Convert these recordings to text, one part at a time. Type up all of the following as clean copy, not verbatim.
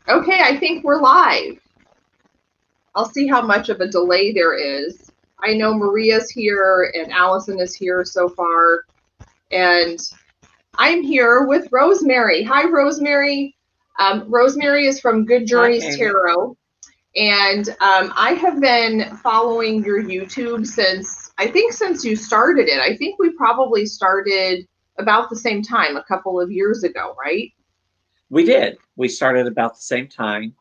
Okay, I think we're live. I'll see how much of a delay there is. I know Maria's here and Allison is here so far. And I'm here with Rosemary. Hi, Rosemary. Rosemary is from Good Hi, Journeys Amy. Tarot. And I have been following your YouTube since you started it. I think we probably started about the same time, a couple of years ago, right? We did. We started about the same time.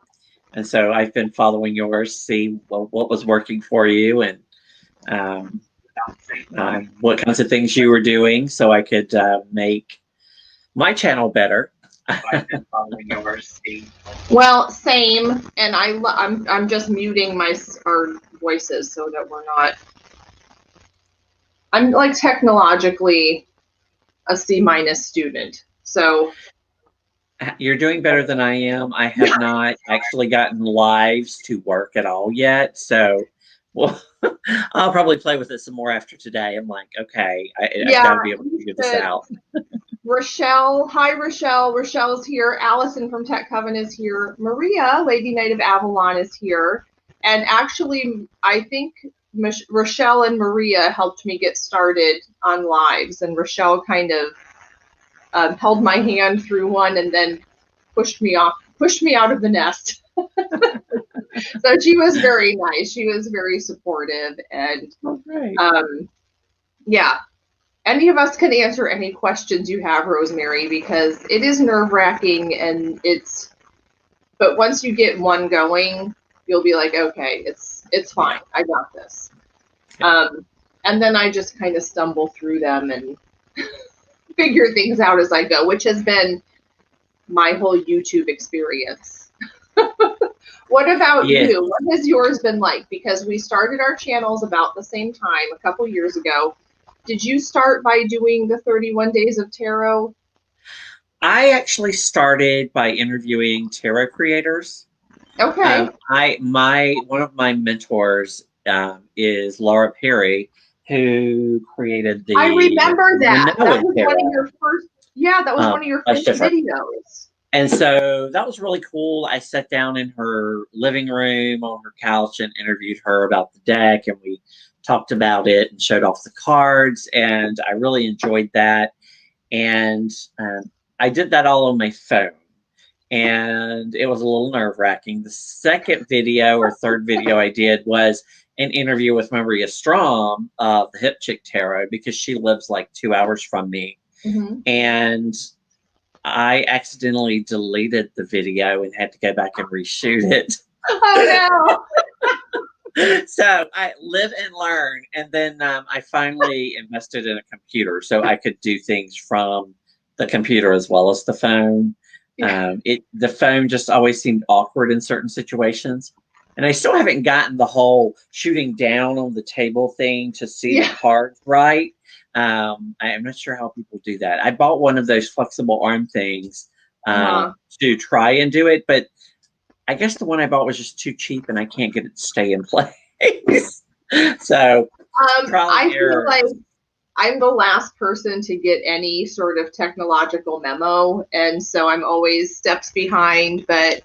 And so I've been following yours, see what was working for you and um, what kinds of things you were doing so I could make my channel better. I've been following yours. Well, same, and I'm just muting our voices so that we're not. I'm like technologically a C- student, so You're doing better than I am. I have not actually gotten lives to work at all yet. So, well, I'll probably play with it some more after today. I'm like, okay, I've yeah. got to be able to figure this out. Rochelle, hi Rochelle. Rochelle's here. Allison from Tech Coven is here. Maria, Lady Knight of Avalon, is here. And actually, I think Rochelle and Maria helped me get started on lives, and Rochelle kind of held my hand through one and then pushed me out of the nest. So she was very nice. She was very supportive, and Oh, great. yeah, any of us can answer any questions you have, Rosemary, because it is nerve wracking and but once you get one going, you'll be like, okay, it's fine. Yeah. I got this. Yeah. And then I just kind of stumble through them and figure things out as I go, which has been my whole YouTube experience. What about Yes. you? What has yours been like? Because we started our channels about the same time, a couple years ago. Did you start by doing the 31 Days of Tarot? I actually started by interviewing tarot creators. Okay. I my one of my mentors is Laura Perry, who created I the remember that. That Minoan was one of tarot. your first, yeah, that was one of your That's first different. videos. And so that was really cool. I sat down in her living room on her couch and interviewed her about the deck, and we talked about it and showed off the cards. And I really enjoyed that. And I did that all on my phone. And it was a little nerve wracking. The second video or third video I did was an interview with Maria Strom of the Hip Chick Tarot because she lives like 2 hours from me. Mm-hmm. And I accidentally deleted the video and had to go back and reshoot it. Oh So I live and learn. And then I finally invested in a computer so I could do things from the computer as well as the phone. no. The phone just always seemed awkward in certain situations. And I still haven't gotten the whole shooting down on the table thing to see the Yeah. cards right. I am not sure how people do that. I bought one of those flexible arm things Uh-huh. to try and do it, but I guess the one I bought was just too cheap and I can't get it to stay in place. So trial and I feel error. like I'm the last person to get any sort of technological memo, and so I'm always steps behind. But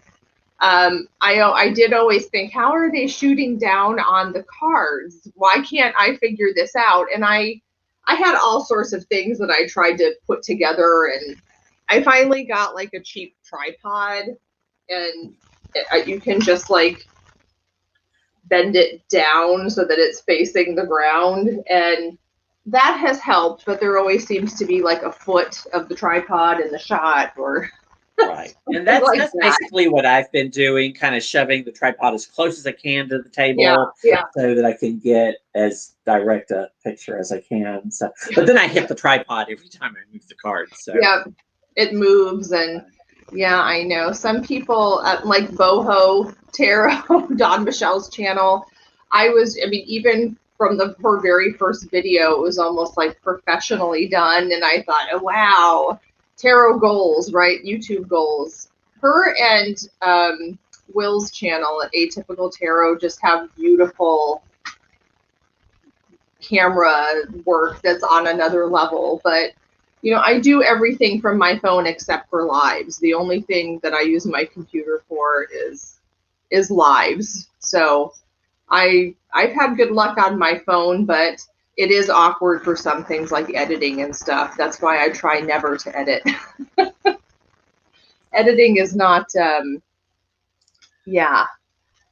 I did always think, how are they shooting down on the cards? Why can't I figure this out? And I had all sorts of things that I tried to put together, and I finally got like a cheap tripod, and you can just like bend it down so that it's facing the ground, and that has helped. But there always seems to be like a foot of the tripod in the shot or Right. And something that's like that's that. basically what I've been doing, kind of shoving the tripod as close as I can to the Yeah, table yeah, so that I can get as direct a picture as I can. So but then I hit the tripod every time I move the cards. So yeah. It moves, and yeah, I know some people like Boho Tarot, Don Michelle's channel. I mean, even from her very first video, it was almost like professionally done, and I thought, oh wow, tarot goals, right? YouTube goals. Her and Will's channel at Atypical Tarot just have beautiful camera work that's on another level, but I do everything from my phone except for lives. The only thing that I use my computer for is lives. So I've had good luck on my phone, but it is awkward for some things like editing and stuff. That's why I try never to edit. Editing is not yeah.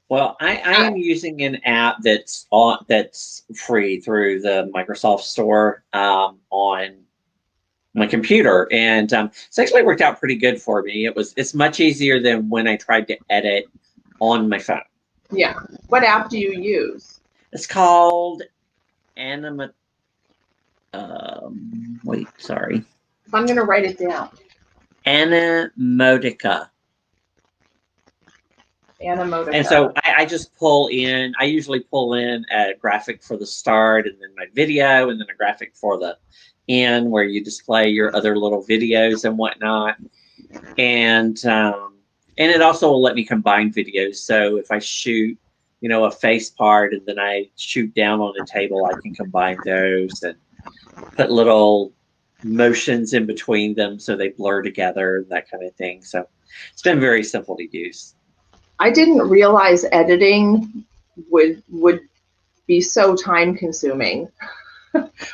Well, I am using an app that's free through the Microsoft Store on my computer, and it's actually worked out pretty good for me. It's much easier than when I tried to edit on my phone. Yeah. What app do you use? It's called Anima. Wait, sorry, I'm gonna write it down. Animotica. Animotica. And so I just pull in. I usually pull in a graphic for the start, and then my video, and then a graphic for the end, where you display your other little videos and whatnot. And it also will let me combine videos. So if I shoot, a face part, and then I shoot down on a table, I can combine those and put little motions in between them so they blur together and that kind of thing. So it's been very simple to use. I didn't realize editing would be so time consuming.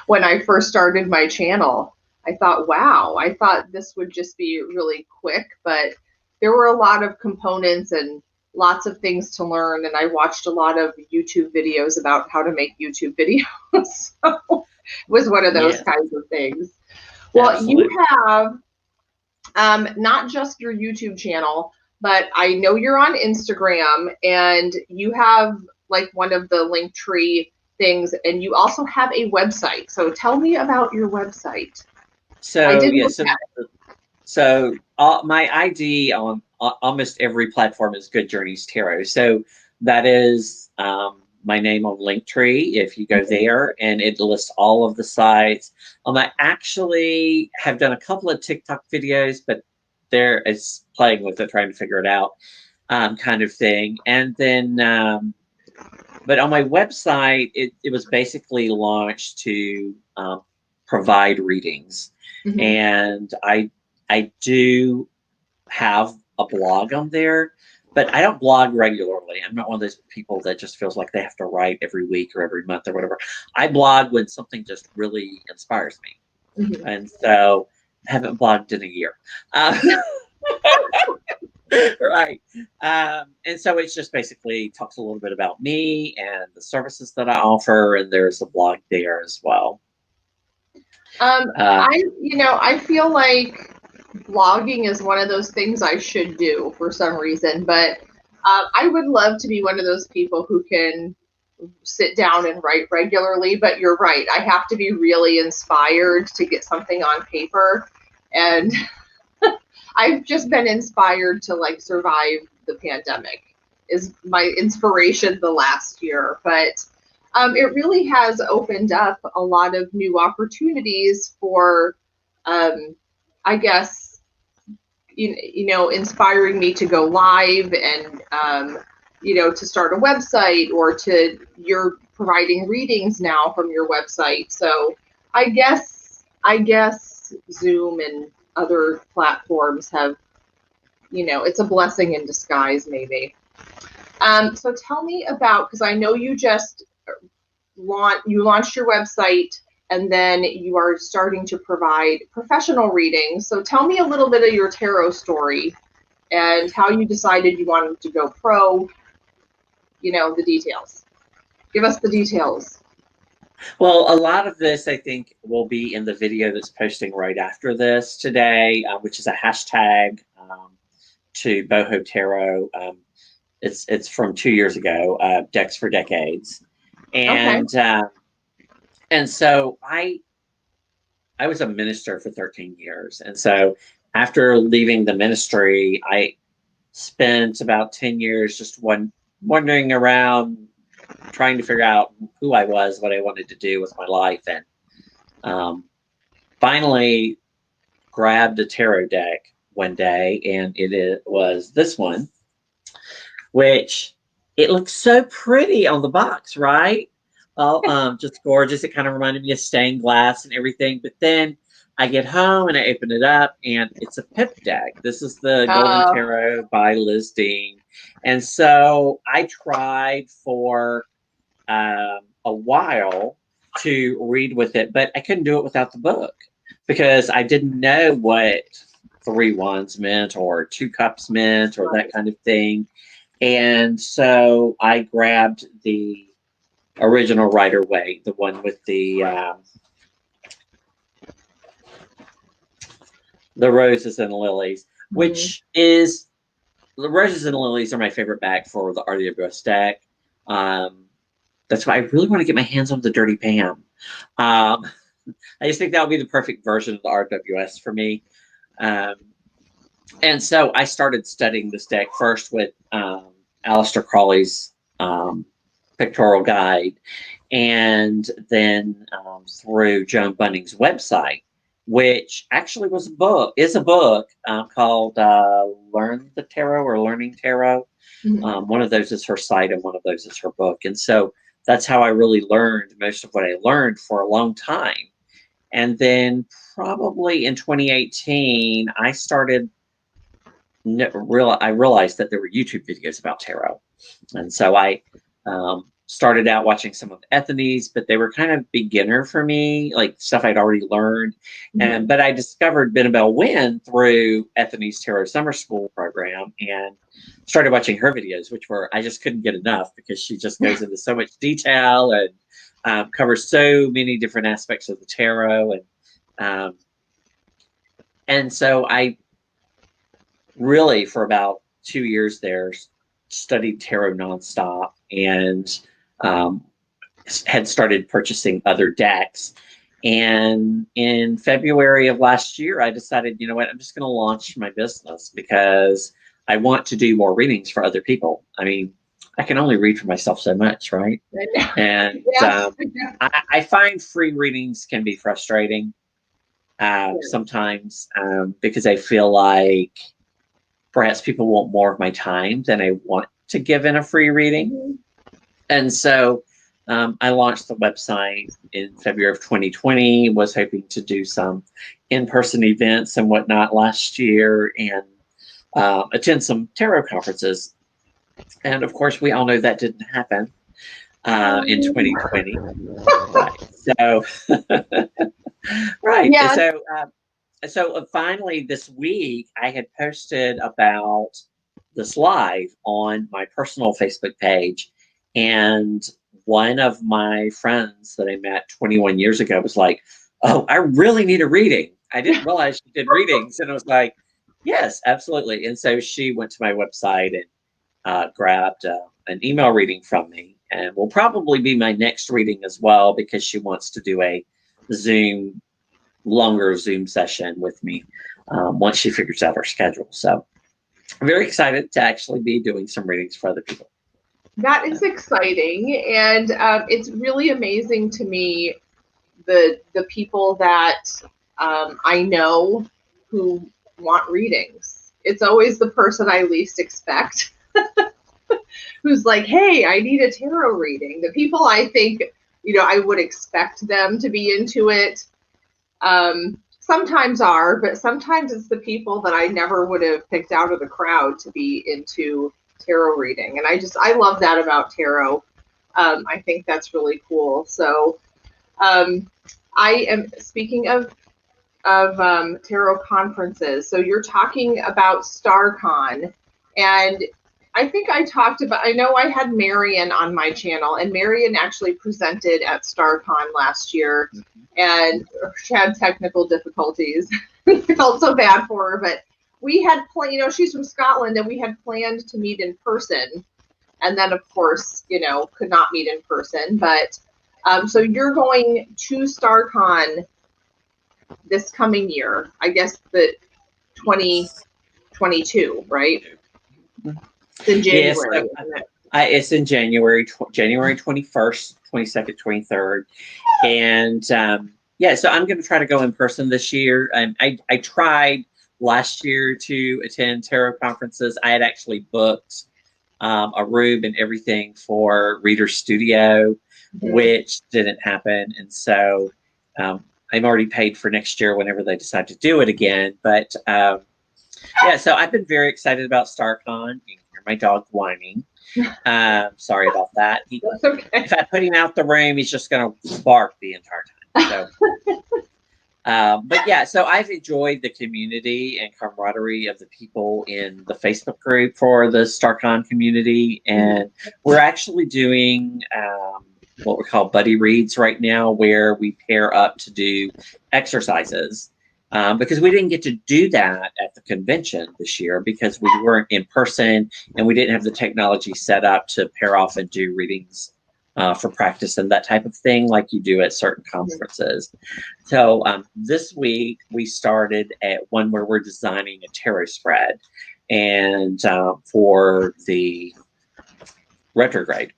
When I first started my channel, I thought, wow, I thought this would just be really quick, but there were a lot of components and lots of things to learn. And I watched a lot of YouTube videos about how to make YouTube videos. So it was one of those kinds of things. Well, absolutely. You have not just your YouTube channel, but I know you're on Instagram, and you have like one of the Linktree things, and you also have a website. So tell me about your website. So my ID on almost every platform is Good Journeys Tarot. So that is my name on Linktree. If you go there, and it lists all of the sites. I actually have done a couple of TikTok videos, but there is playing with it, trying to figure it out, kind of thing. And then, but on my website, it was basically launched to provide readings. Mm-hmm. And I do have a blog on there, but I don't blog regularly. I'm not one of those people that just feels like they have to write every week or every month or whatever. I blog when something just really inspires me. Mm-hmm. And so I haven't blogged in a year. Right. And so it's just basically talks a little bit about me and the services that I offer, and there's a blog there as well. I feel like blogging is one of those things I should do for some reason, but I would love to be one of those people who can sit down and write regularly. But you're right, I have to be really inspired to get something on paper, and I've just been inspired to like survive the pandemic is my inspiration the last year. But it really has opened up a lot of new opportunities for, I guess, inspiring me to go live and, to start a website, or you're providing readings now from your website. So I guess Zoom and other platforms have, it's a blessing in disguise, maybe. So tell me about, because I know you just launched your website, and then you are starting to provide professional readings. So tell me a little bit of your tarot story and how you decided you wanted to go pro, the details. Give us the details. Well, a lot of this, I think, will be in the video that's posting right after this today, which is a hashtag to Boho Tarot. It's from 2 years ago, Decks for Decades. And okay. And so I was a minister for 13 years. And so after leaving the ministry, I spent about 10 years just wandering around, trying to figure out who I was, what I wanted to do with my life, and finally grabbed a tarot deck one day, and it was this one, which it looks so pretty on the box, right? Just gorgeous. It kind of reminded me of stained glass and everything. But then I get home and I open it up, and it's a pip deck. This is the Golden Oh, Tarot by Liz Dean. And so I tried for a while to read with it, but I couldn't do it without the book because I didn't know what 3 wands meant or 2 cups meant or that kind of thing. And so I grabbed the original Rider Waite, the one with the roses and lilies, which is the roses and lilies are my favorite bag for the Art of the Abyss deck. That's why I really want to get my hands on the Dirty Pam. I just think that would be the perfect version of the RWS for me. And so I started studying this deck first with Aleister Crowley's pictorial guide, and then through Joan Bunning's website, which actually is a book called Learn the Tarot or Learning Tarot. One of those is her site and one of those is her book. And so that's how I really learned most of what I learned for a long time. And then probably in 2018, I realized that there were YouTube videos about tarot. And so I started out watching some of Ethony's, but they were kind of beginner for me, like stuff I'd already learned. But I discovered Benabel Wynn through Ethony's Tarot Summer School program and started watching her videos, which I just couldn't get enough because she just goes into so much detail and covers so many different aspects of the tarot. And so I really, for about 2 years there, studied tarot nonstop and had started purchasing other decks. And in February of last year, I decided, you know what, I'm just going to launch my business because I want to do more readings for other people. I mean, I can only read for myself so much, right? And I find free readings can be frustrating sometimes because I feel like perhaps people want more of my time than I want to give in a free reading. And so I launched the website in February of 2020, was hoping to do some in-person events and whatnot last year and attend some tarot conferences. And of course, we all know that didn't happen in 2020. Right. So, right. Yeah. So finally this week, I had posted about this live on my personal Facebook page. And one of my friends that I met 21 years ago was like, oh, I really need a reading. I didn't realize she did readings. And I was like, yes, absolutely. And so she went to my website and grabbed an email reading from me, and will probably be my next reading as well because she wants to do a longer Zoom session with me once she figures out her schedule. So I'm very excited to actually be doing some readings for other people. That is exciting, and it's really amazing to me the people that I know who want readings. It's always the person I least expect who's like, hey, I need a tarot reading. The people I think, I would expect them to be into it sometimes are, but sometimes it's the people that I never would have picked out of the crowd to be into tarot reading. And I love that about tarot. I think that's really cool. So I am speaking of tarot conferences. So you're talking about StarCon, and I think I know I had Marion on my channel, and Marion actually presented at StarCon last year, and she had technical difficulties. I felt so bad for her, but we had planned, she's from Scotland, and we had planned to meet in person, and then of course, could not meet in person. But so you're going to StarCon this coming year, I guess the 2022, right? It's in January. Yes, it's in January 21st, 22nd, 23rd. And so I'm going to try to go in person this year. I tried last year to attend tarot conferences. I had actually booked a room and everything for Reader Studio, which didn't happen. And so I'm already paid for next year whenever they decide to do it again. But yeah, so I've been very excited about StarCon. You can hear my dog whining. Sorry about that. That's okay. If I put him out the room, he's just going to bark the entire time. So, but yeah, so I've enjoyed the community and camaraderie of the people in the Facebook group for the StarCon community. And we're actually doing what we call buddy reads right now, where we pair up to do exercises. Because we didn't get to do that at the convention this year because we weren't in person and we didn't have the technology set up to pair off and do readings for practice and that type of thing like you do at certain conferences. So this week we started at one where we're designing a tarot spread and for the retrograde.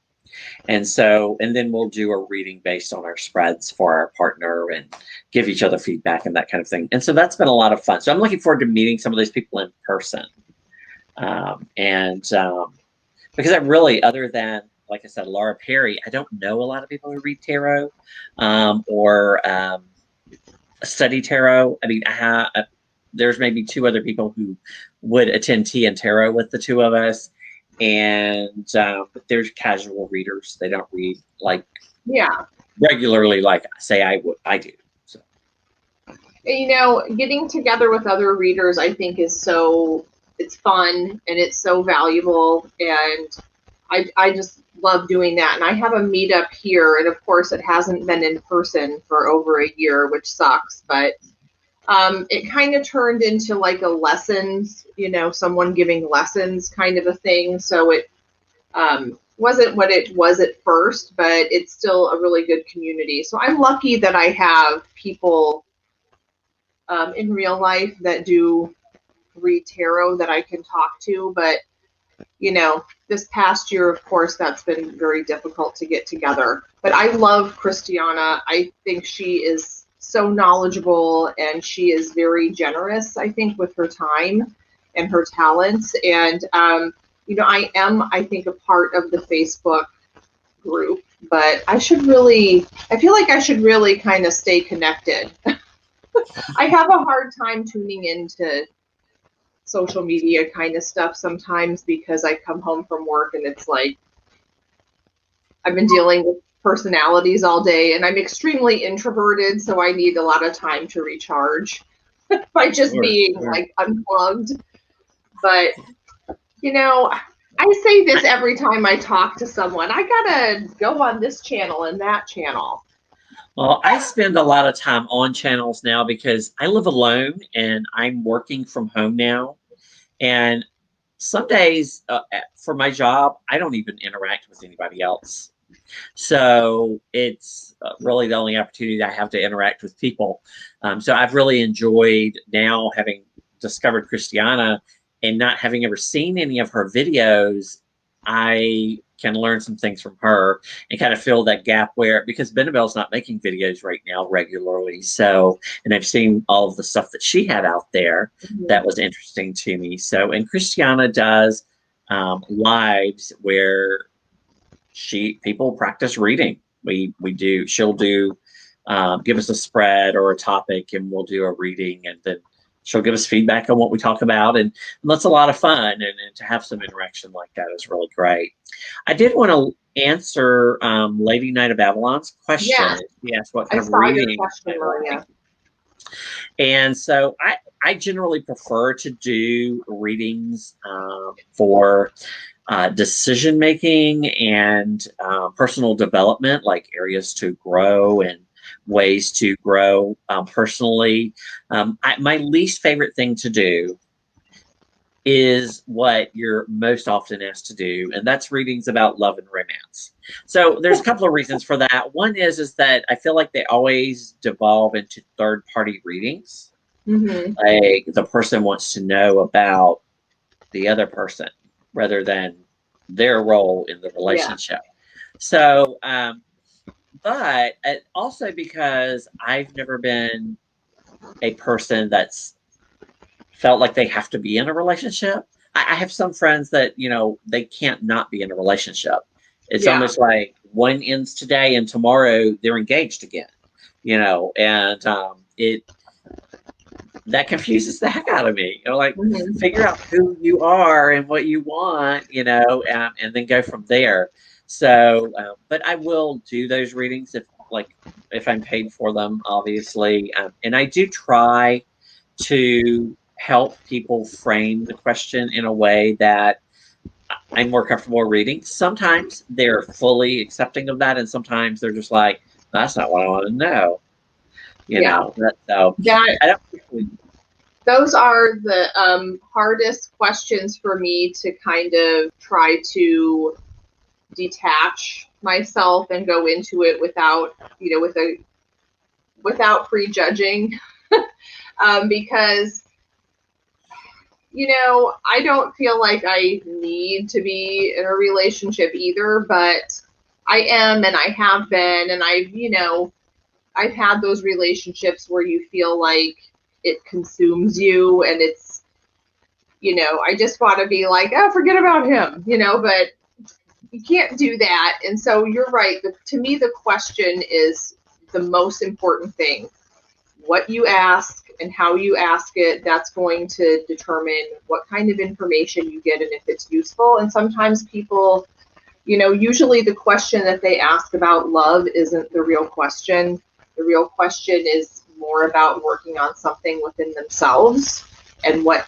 And then we'll do a reading based on our spreads for our partner and give each other feedback and that kind of thing. And so that's been a lot of fun. So I'm looking forward to meeting some of these people in person. Because I really, other than, like I said, Laura Perry, I don't know a lot of people who read tarot or study tarot. I mean, there's maybe 2 other people who would attend tea and tarot with the 2 of us. And but there's casual readers. They don't read like regularly like say I do. So getting together with other readers I think is it's fun and it's so valuable, and I just love doing that. And I have a meetup here, and of course it hasn't been in person for over a year, which sucks, but it kind of turned into like a lessons, someone giving lessons kind of a thing. So it wasn't what it was at first, but it's still a really good community. So I'm lucky that I have people in real life that do read tarot that I can talk to. But, this past year, of course, that's been very difficult to get together. But I love Christiana. I think she is so knowledgeable, and she is very generous, I think, with her time and her talents. And I think a part of the Facebook group, but I feel like I should really kind of stay connected. I have a hard time tuning into social media kind of stuff sometimes because I come home from work and it's like I've been dealing with personalities all day, and I'm extremely introverted, so I need a lot of time to recharge by just being like unplugged. But I say this every time I talk to someone. I gotta go on this channel and that channel. Well, I spend a lot of time on channels now because I live alone and I'm working from home now. And some days for my job, I don't even interact with anybody else. So it's really the only opportunity I have to interact with people. So I've really enjoyed now having discovered Christiana and not having ever seen any of her videos. I can learn some things from her and kind of fill that gap because Benabelle's not making videos right now regularly. So, and I've seen all of the stuff that she had out there that was interesting to me. So, and Christiana does lives where people practice reading. She'll do, give us a spread or a topic and we'll do a reading, and then she'll give us feedback on what we talk about, and that's a lot of fun. And to have some interaction like that is really great. I did want to answer Lady Knight of Avalon's question. Yeah. She asked what kind of reading I like. And so I generally prefer to do readings for decision making and personal development, like areas to grow and ways to grow personally. My least favorite thing to do is what you're most often asked to do, and that's readings about love and romance. So there's a couple of reasons for that. One is that I feel like they always devolve into third-party readings. Like the person wants to know about the other person rather than their role in the relationship. So but also because I've never been a person that's felt like they have to be in a relationship. I have some friends that, they can't not be in a relationship. It's almost like one ends today and tomorrow they're engaged again. and it that confuses the heck out of me. Like, Mhm. figure out who you are and what you want, and then go from there. So, but I will do those readings if I'm paid for them, obviously, and I do try to help people frame the question in a way that I'm more comfortable reading. Sometimes they're fully accepting of that, and sometimes they're just like, "That's not what I want to know." Yeah, So that I don't usually. those are the hardest questions for me to kind of try to detach myself and go into it without, without prejudging, because I don't feel like I need to be in a relationship either, but I am and I have been, and I've had those relationships where you feel like it consumes you and I just want to be like, oh, forget about him, but you can't do that. And so you're right. To me, the question is the most important thing. What you ask and how you ask it, that's going to determine what kind of information you get and if it's useful. And sometimes people, usually the question that they ask about love isn't the real question. The real question is more about working on something within themselves and what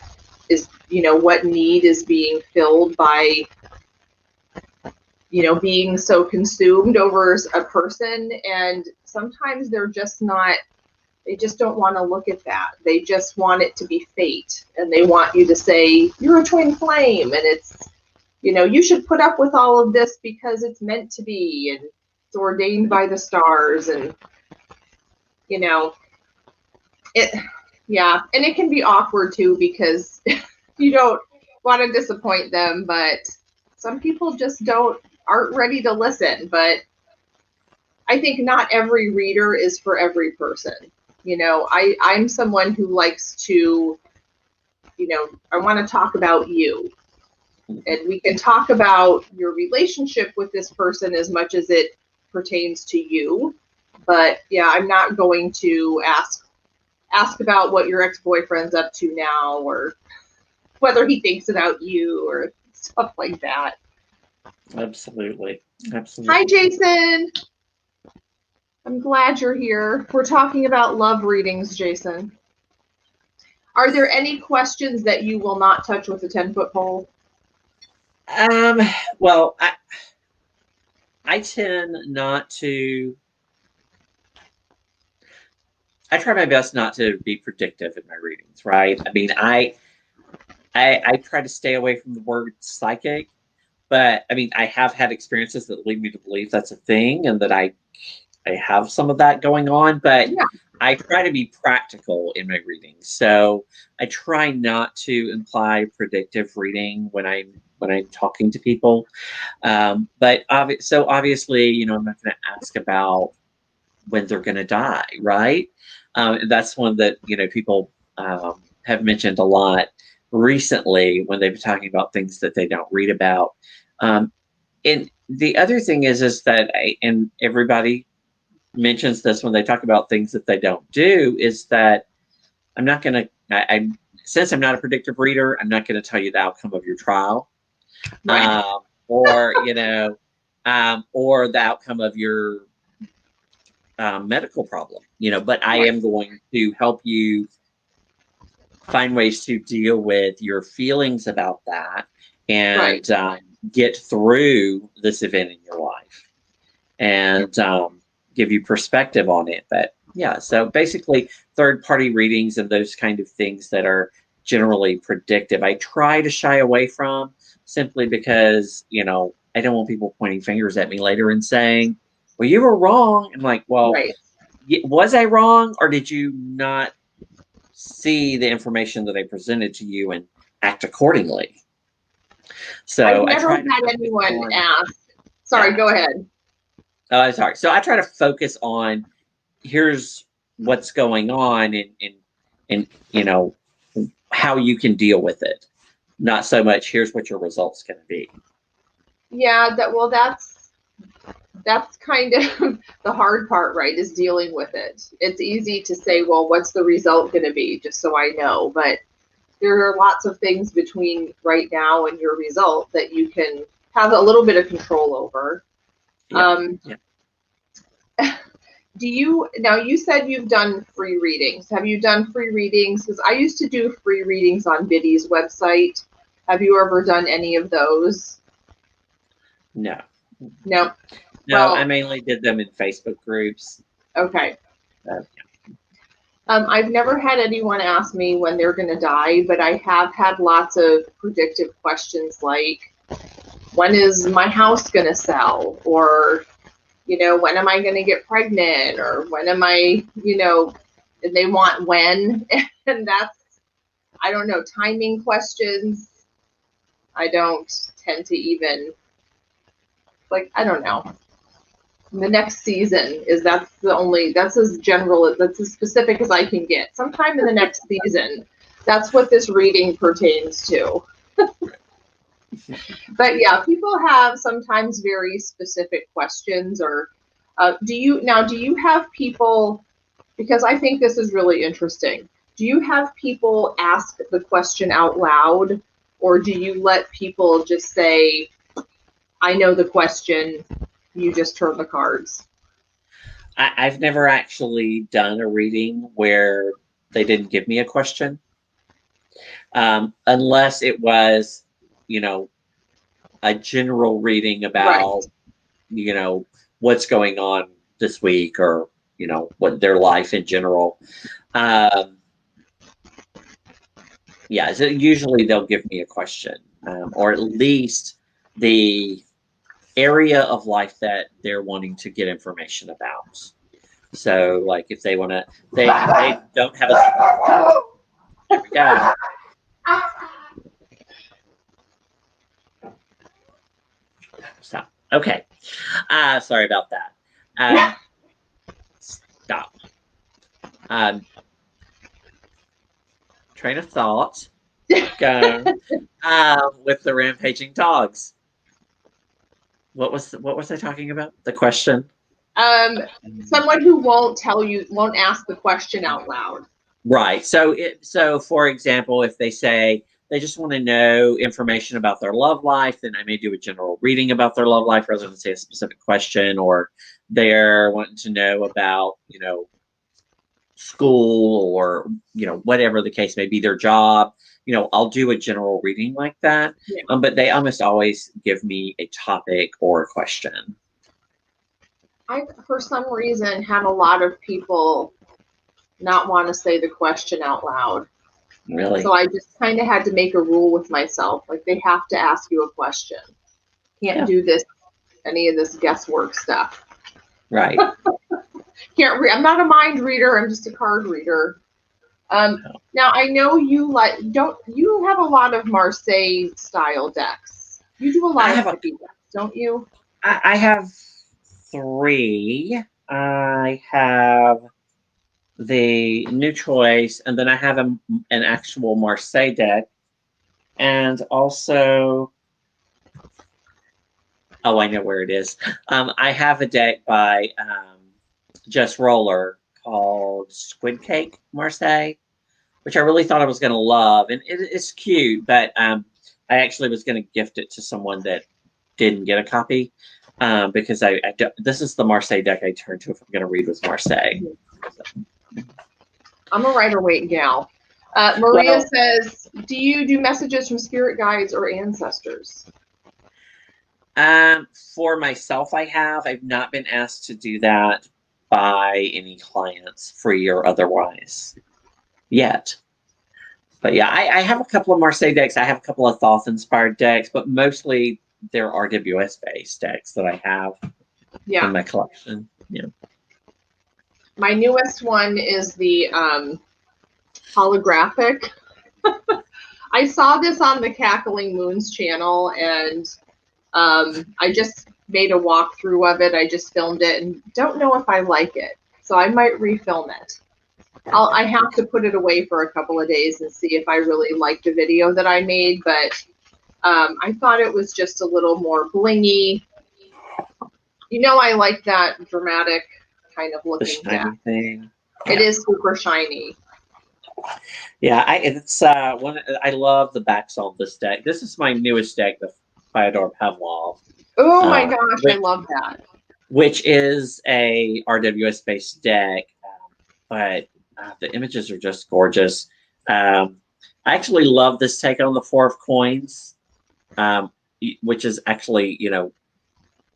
need is being filled by, being so consumed over a person. And sometimes they just don't want to look at that. They just want it to be fate. And they want you to say, you're a twin flame. And it's, you should put up with all of this because it's meant to be. And it's ordained by the stars. And, it, yeah. And it can be awkward too because you don't want to disappoint them. But some people just aren't ready to listen. But I think not every reader is for every person. I'm someone who likes to, I want to talk about you. And we can talk about your relationship with this person as much as it pertains to you. But yeah, I'm not going to ask about what your ex-boyfriend's up to now or whether he thinks about you or stuff like that. Absolutely. Hi, Absolutely. Jason. I'm glad you're here. We're talking about love readings, Jason. Are there any questions that you will not touch with a 10-foot pole? Um, well, I tend not to. I try my best not to be predictive in my readings, right? I mean, I try to stay away from the word psychic, but I mean, I have had experiences that lead me to believe that's a thing and that I have some of that going on, but Yeah. I try to be practical in my readings. So I try not to imply predictive reading when I'm talking to people. So obviously, I'm not going to ask about when they're going to die, right? That's one that people have mentioned a lot recently when they've been talking about things that they don't read about. Um, and the other thing is that and everybody mentions this when they talk about things that they don't do, is that I'm not going to. Since I'm not a predictive reader, I'm not going to tell you the outcome of your trial, Right. or or the outcome of your medical problem. But I Right. am going to help you find ways to deal with your feelings about that Right. and get through this event in your life and give you perspective on it. But yeah, so basically, third party readings and those kind of things that are generally predictive, I try to shy away from simply because, I don't want people pointing fingers at me later and saying, well, you were wrong. I'm like, well, Right. was I wrong, or did you not see the information that I presented to you and act accordingly? I've So I never try to had focus anyone on, ask. Sorry, yeah. go ahead. Sorry. So I try to focus on, here's what's going on, and how you can deal with it. Not so much here's what your results going to be. Yeah, that's kind of the hard part, right, is dealing with it. It's easy to say, well, what's the result going to be, just so I know. But there are lots of things between right now and your result that you can have a little bit of control over. Yeah. Do you, now you said you've done free readings. Have you done free readings? Because I used to do free readings on Biddy's website. Have you ever done any of those? No. No. No, Well, I mainly did them in Facebook groups. Okay. Yeah. I've never had anyone ask me when they're going to die, but I have had lots of predictive questions like, when is my house going to sell? Or, when am I going to get pregnant? Or when am I, and they want when. And that's, I don't know, timing questions. I don't tend to even, I don't know. The next season that's as general, that's as specific as I can get. Sometime in the next season, that's what this reading pertains to. But yeah, people have sometimes very specific questions. Or do you have people, because I think this is really interesting, do you have people ask the question out loud, or do you let people just say, I know the question, you just turn the cards? I've never actually done a reading where they didn't give me a question, unless it was, a general reading about, Right. What's going on this week, or, what their life in general. Yeah, so usually they'll give me a question, or at least the area of life that they're wanting to get information about. So, like, if they want to, they don't have a. There we go. Stop. Okay. Sorry about that. Stop. Train of thought. Go. With the rampaging dogs. What was I talking about? The question. Someone who won't ask the question out loud. Right. So for example, if they say they just want to know information about their love life, then I may do a general reading about their love life rather than say a specific question. Or they're wanting to know about, school, or, whatever the case may be, their job, I'll do a general reading like that. Yeah. But they almost always give me a topic or a question. I, for some reason, had a lot of people not want to say the question out loud. Really? So I just kind of had to make a rule with myself. Like, they have to ask you a question. Can't do any of this guesswork stuff. Right. I'm not a mind reader. I'm just a card reader. Now I know you have a lot of Marseille style decks. You do a lot of hippie decks, don't you? I have 3. I have the New Choice, and then I have an actual Marseille deck, and also, oh, I know where it is. I have a deck by Jess Roller called Squid Cake Marseille, which I really thought I was going to love, and it's cute, but I actually was going to gift it to someone that didn't get a copy, because this is the Marseille deck I turn to if I'm going to read with Marseille. I'm a Rider-Waite gal. Maria says, do you do messages from spirit guides or ancestors? For myself, I've not been asked to do that by any clients, free or otherwise, yet. But yeah, I have a couple of Marseille decks. I have a couple of Thoth-inspired decks, but mostly they're RWS-based decks that I have in my collection. Yeah. My newest one is the holographic. I saw this on the Cackling Moons channel, and I just made a walkthrough of it. I just filmed it and don't know if I like it, so I might refilm it. I have to put it away for a couple of days and see if I really like the video that I made, but I thought it was just a little more blingy. You know, I like that dramatic kind of The looking deck. shiny thing. It Yeah. is super shiny. Yeah, I love the backs on this deck. This is my newest deck, the Fyodor Pavlov, Oh my uh, gosh, I which, love that. which is a RWS based deck, but the images are just gorgeous. Um, I actually love this take on the Four of Coins, um, which is actually,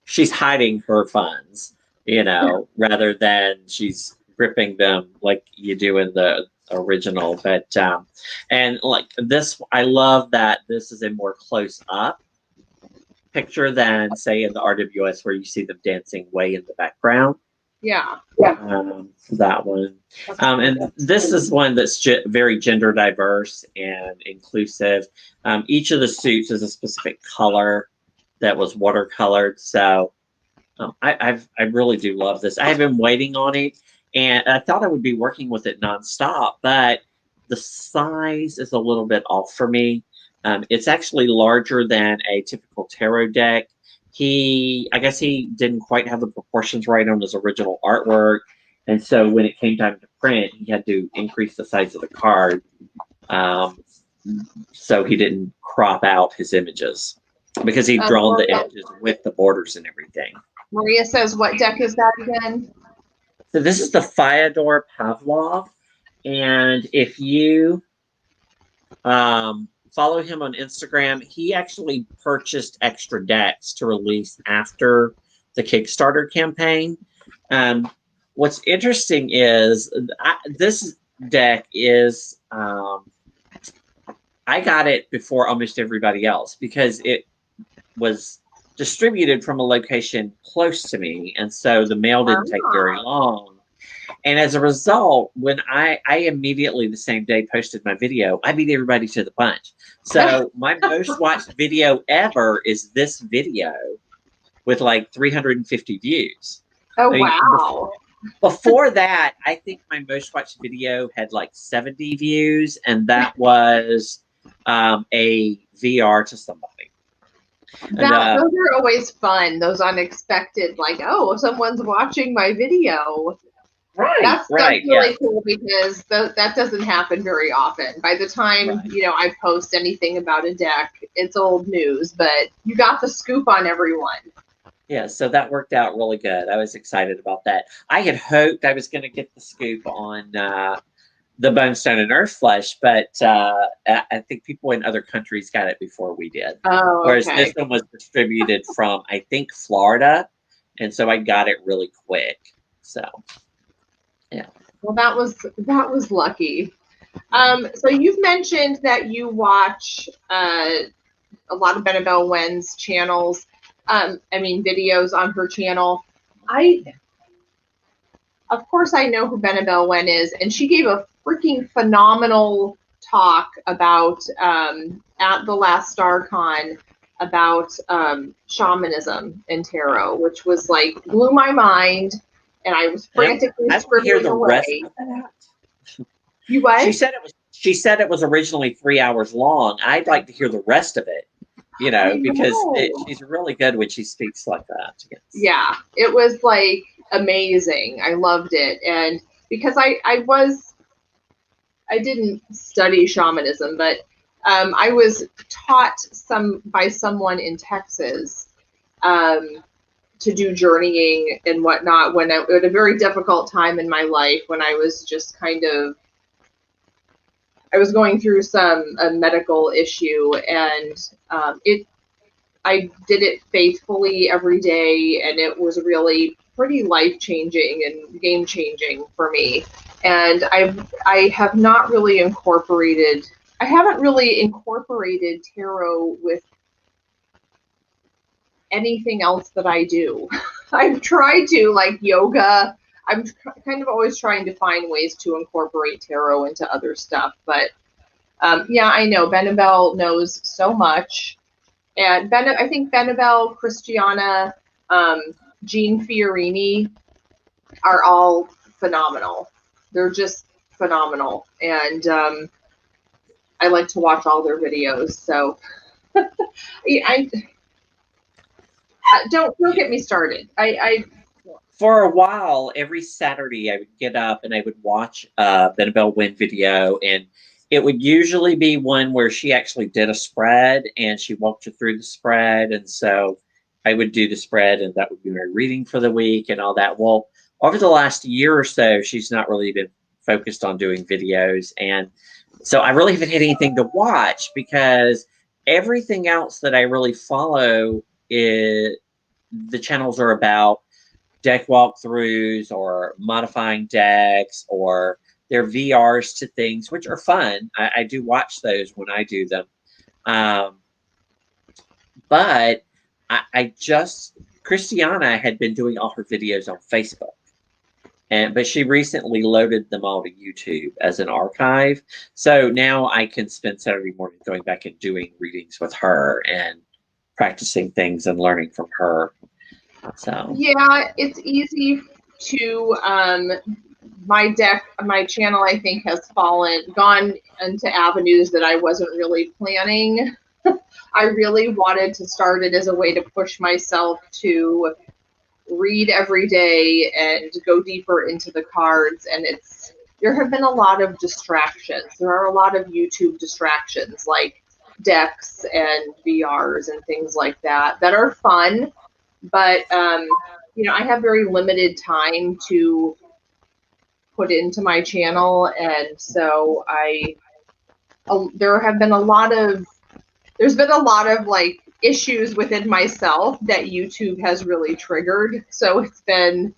she's hiding her funds, rather than she's gripping them like you do in the original. But and like this, I love that this is a more close up picture than say in the RWS where you see them dancing way in the background. Yeah. That one. And this is one that's very gender diverse and inclusive. Each of the suits is a specific color that was watercolored. So I really do love this. I have been waiting on it, and I thought I would be working with it nonstop, but the size is a little bit off for me. It's actually larger than a typical tarot deck. I guess he didn't quite have the proportions right on his original artwork, and so when it came time to print, he had to increase the size of the card, um, so he didn't crop out his images because he'd drawn the images with the borders and everything. Maria says, what deck is that again? So this is the Fyodor Pavlov, and if you follow him on Instagram, he actually purchased extra decks to release after the Kickstarter campaign. What's interesting is this deck is I got it before almost everybody else because it was distributed from a location close to me, and so the mail didn't take very long. And as a result, when I immediately the same day posted my video, I beat everybody to the punch. So my most watched video ever is this video with like 350 views. Oh, wow. Before that, I think my most watched video had like 70 views, and that was a VR to somebody. Those are always fun. Those unexpected, like, oh, someone's watching my video. Right. That's really cool because that doesn't happen very often. By the time I post anything about a deck, it's old news. But you got the scoop on everyone. Yeah, so that worked out really good. I was excited about that. I had hoped I was going to get the scoop on the Bone, Stone, and Earth Flesh, but I think people in other countries got it before we did. Oh, whereas this one was distributed from, I think, Florida, and so I got it really quick. So, yeah. Well, that was lucky. So you've mentioned that you watch a lot of Benebell Wen's channels. Videos on her channel. Of course, I know who Benebell Wen is, and she gave a freaking phenomenal talk about at the last StarCon about shamanism and tarot, which was like blew my mind, and I was frantically scribbling away. You what? She said it was originally 3 hours long. I'd like to hear the rest of it. Because she's really good when she speaks like that. Yes. Yeah, it was like amazing. I loved it. And because I didn't study shamanism, but I was taught by someone in Texas to do journeying and whatnot at a very difficult time in my life when I was just I was going through a medical issue, and I did it faithfully every day, and it was really pretty life-changing and game-changing for me. And I haven't really incorporated tarot with anything else that I do. I've tried to, like yoga. I'm kind of always trying to find ways to incorporate tarot into other stuff. But I know Benebell knows so much. And I think Benebell, Christiana, Jean Fiorini are all phenomenal. They're just phenomenal. And I like to watch all their videos. So Don't get me started. I For a while, every Saturday, I would get up and I would watch Annabelle Wynn video, and it would usually be one where she actually did a spread and she walked you through the spread, and so I would do the spread, and that would be my reading for the week and all that. Well, over the last year or so, she's not really been focused on doing videos, and so I really haven't had anything to watch because everything else that I really follow is the channels are about deck walkthroughs or modifying decks or their VRs to things, which are fun. I do watch those when I do them. Um, but I just, Christiana had been doing all her videos on Facebook. But she recently loaded them all to YouTube as an archive. So now I can spend Saturday morning going back and doing readings with her and practicing things and learning from her. So yeah, it's easy to my channel I think has gone into avenues that I wasn't really planning. I really wanted to start it as a way to push myself to read every day and go deeper into the cards, and there have been a lot of distractions. There are a lot of YouTube distractions like decks and VRs and things like that are fun, but I have very limited time to put into my channel, and so there's been a lot of like issues within myself that YouTube has really triggered. So it's been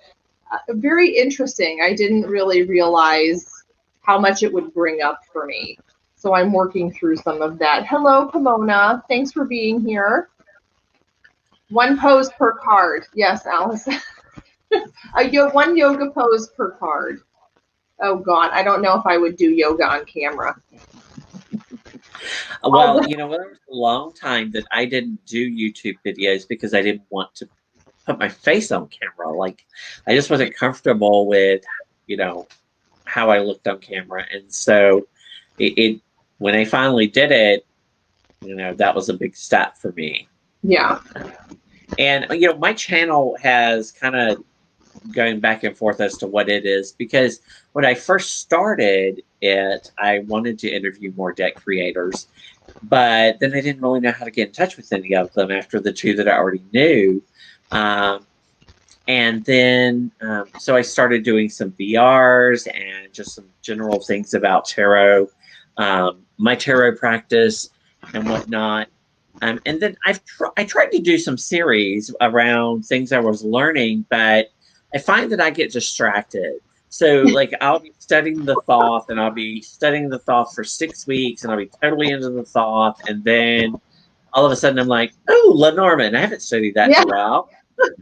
very interesting. I didn't really realize how much it would bring up for me. So I'm working through some of that. Hello, Pomona. Thanks for being here. One pose per card. Yes, Alice. One yoga pose per card. Oh, God. I don't know if I would do yoga on camera. Well, there was a long time that I didn't do YouTube videos because I didn't want to put my face on camera. Like, I just wasn't comfortable with, how I looked on camera. And so when I finally did it, that was a big step for me. Yeah. And, my channel has kind of going back and forth as to what it is, because when I first started it, I wanted to interview more deck creators, but then I didn't really know how to get in touch with any of them after the two that I already knew. And then, so I started doing some VRs and just some general things about tarot, my tarot practice and whatnot. And then I tried to do some series around things I was learning, but I find that I get distracted. So like I'll be studying the Thoth and I'll be studying the Thoth for 6 weeks and I'll be totally into the Thoth. And then all of a sudden I'm like, oh, Lenormand, I haven't studied that in a while.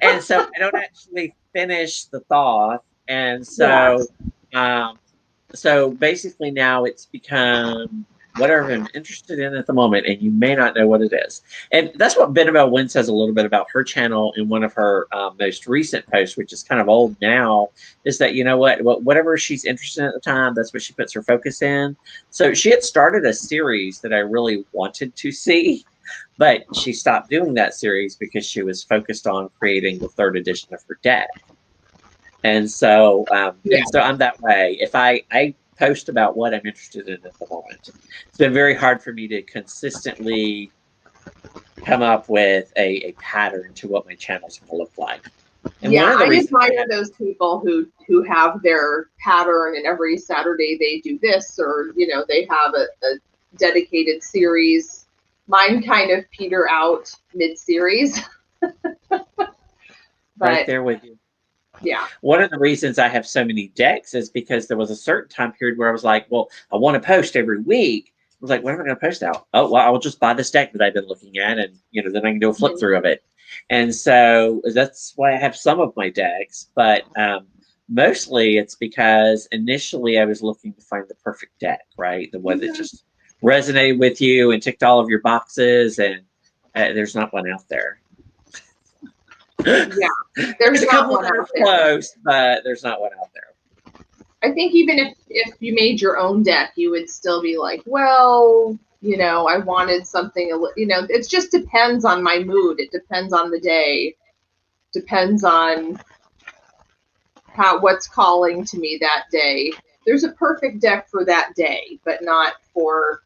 And so I don't actually finish the Thoth. And so, so basically now it's become whatever I'm interested in at the moment, and you may not know what it is. And that's what Annabelle Wynn says a little bit about her channel in one of her most recent posts, which is kind of old now, is that, whatever she's interested in at the time, that's what she puts her focus in. So she had started a series that I really wanted to see, but she stopped doing that series because she was focused on creating the 3rd edition of her deck. And so, and so I'm that way. If I post about what I'm interested in at the moment, it's been very hard for me to consistently come up with a pattern to what my channel's going to look like. And I admire those people who have their pattern, and every Saturday they do this, or they have a dedicated series. Mine kind of peter out mid-series. Right there with you. Yeah. One of the reasons I have so many decks is because there was a certain time period where I was like, well, I want to post every week. I was like, what am I going to post now? Oh, well, I'll just buy this deck that I've been looking at, and then I can do a flip through of it. And so that's why I have some of my decks, but mostly it's because initially I was looking to find the perfect deck, right? The one that just resonated with you and ticked all of your boxes, and there's not one out there. Yeah, there's a couple that are close, but there's not one out there. I think even if you made your own deck, you would still be like, well, You know, I wanted something, you know, it just depends on my mood. It depends on the day. Depends on what's calling to me that day. There's a perfect deck for that day, but not for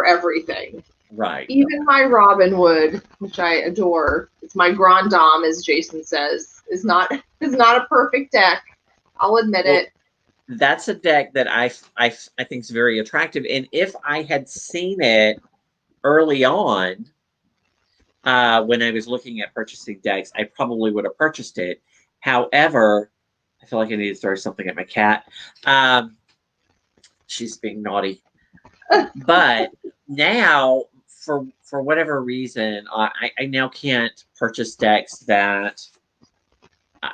everything. Right. Even my Robin Wood, which I adore, it's my Grand Dame, as Jason says, is not a perfect deck. I'll admit it. That's a deck that I think is very attractive. And if I had seen it early on, when I was looking at purchasing decks, I probably would have purchased it. However, I feel like I need to throw something at my cat. She's being naughty. But now, for whatever reason, I now can't purchase decks that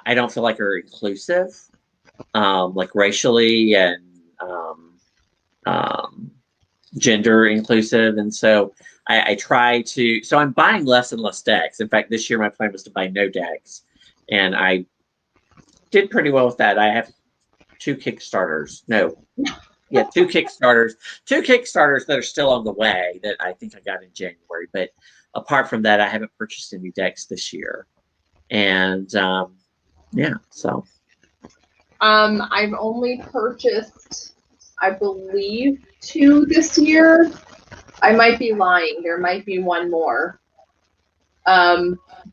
I don't feel like are inclusive, like racially and um, gender inclusive. And so I try to, so I'm buying less and less decks. In fact, this year my plan was to buy no decks. And I did pretty well with that. I have two Kickstarters. No, yeah, two Kickstarters. Two Kickstarters that are still on the way that I think I got in January. But apart from that, I haven't purchased any decks this year. And yeah, so. I've only purchased, I believe, 2 this year. I might be lying. There might be one more.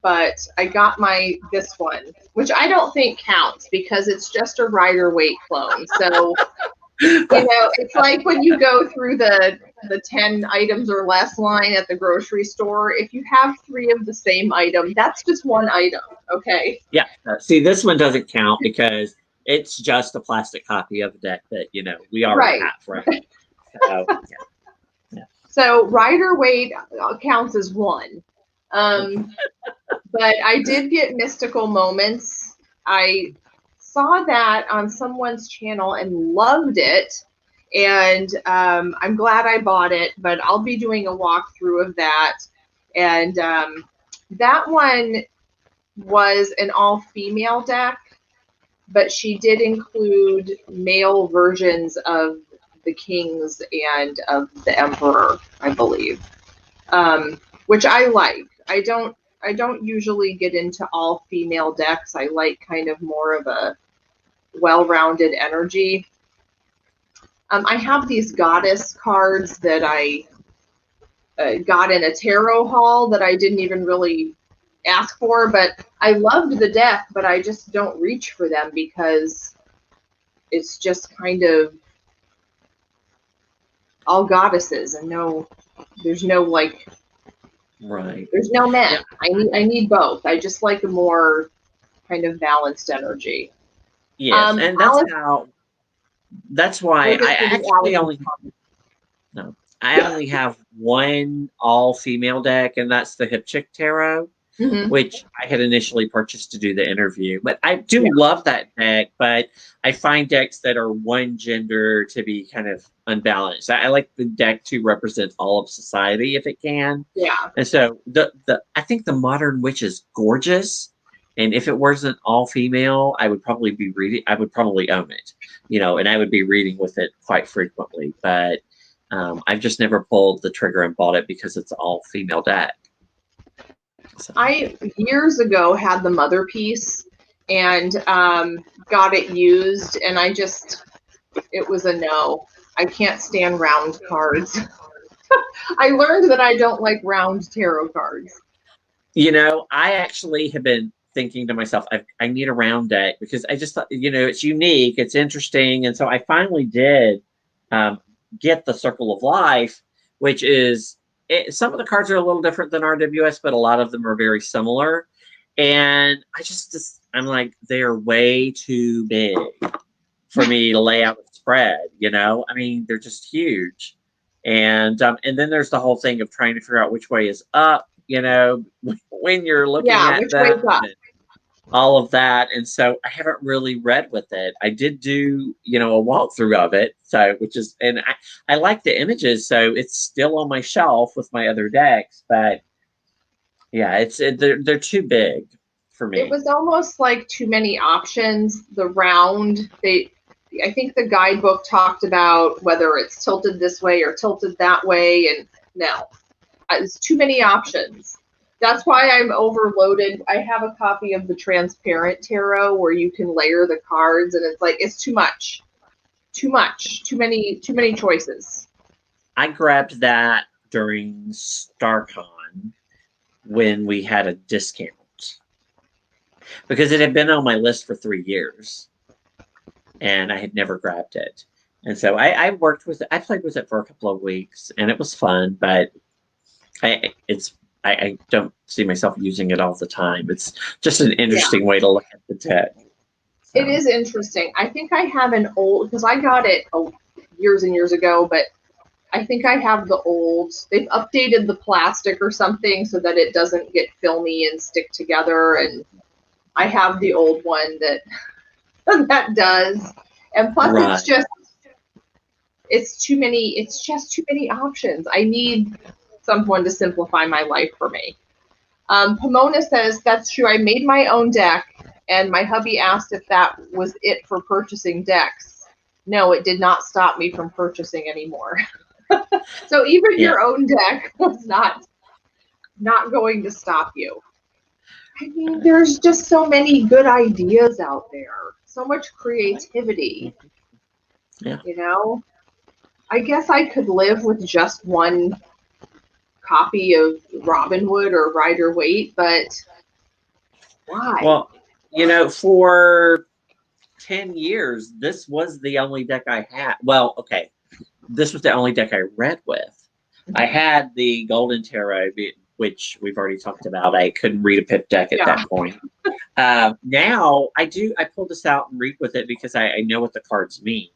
But I got this one, which I don't think counts because it's just a Rider Waite clone. So, you know, it's like when you go through the 10 items or less line at the grocery store. If you have 3 of the same item, that's just one item. Okay. Yeah. See, this one doesn't count because it's just a plastic copy of the deck that, we already have, right? So, yeah. So Rider Waite counts as 1. But I did get Mystical Moments. I saw that on someone's channel and loved it. And I'm glad I bought it, but I'll be doing a walkthrough of that. And that one was an all-female deck, but she did include male versions of the kings and of the emperor, I believe, which I like. I don't usually get into all female decks. I like kind of more of a well-rounded energy. I have these goddess cards that I got in a tarot haul that I didn't even really ask for, but I loved the deck, but I just don't reach for them because it's just kind of all goddesses and there's no like, right. There's no men. Yeah. I need both. I just like a more kind of balanced energy. Yes, and that's why I actually only have one all-female deck, and that's the Hip Chick Tarot, which I had initially purchased to do the interview. But I do love that deck, but I find decks that are one gender to be kind of unbalanced. I like the deck to represent all of society if it can. Yeah. And so I think the Modern Witch is gorgeous. And if it wasn't all female, I would probably own it, and I would be reading with it quite frequently. But I've just never pulled the trigger and bought it because it's all female deck. So. I years ago had the Mother piece and got it used, and it was a no. I can't stand round cards. I learned that I don't like round tarot cards. I actually have been thinking to myself, I need a round deck because I just thought, it's unique, it's interesting. And so I finally did get the Circle of Life, which is, some of the cards are a little different than RWS, but a lot of them are very similar. And I'm like, they're way too big for me to lay out a spread, I mean, they're just huge. And then there's the whole thing of trying to figure out which way is up, when you're looking at them, all of that. And so I haven't really read with it. I did do, a walkthrough of it. So, and I like the images. So it's still on my shelf with my other decks, but yeah, they're too big for me. It was almost like too many options. The round, I think the guidebook talked about whether it's tilted this way or tilted that way, and no, it's too many options. That's why I'm overloaded. I have a copy of the transparent tarot where you can layer the cards, and it's like it's too much, too many choices. I grabbed that during StarCon when we had a discount because it had been on my list for 3 years and I had never grabbed it. And so I worked with it. I played with it for a couple of weeks and it was fun, but I don't see myself using it all the time. It's just an interesting way to look at the deck. So. It is interesting. I think I have an old, because I got it years and years ago, but I think I have the old, they've updated the plastic or something so that it doesn't get filmy and stick together. And I have the old one that that does. And plus it's just too many options. I need someone to simplify my life for me. Pomona says, that's true. I made my own deck and my hubby asked if that was it for purchasing decks. No, it did not stop me from purchasing anymore. So even your own deck was not going to stop you. I mean, there's just so many good ideas out there. So much creativity. Yeah. You know? I guess I could live with just one copy of Robinwood or Rider-Waite, but why? Well, you know, for 10 years, this was the only deck I had. Well, okay. This was the only deck I read with. I had the Golden Tarot, which we've already talked about. I couldn't read a pip deck at that point. Now I do. I pull this out and read with it because I know what the cards mean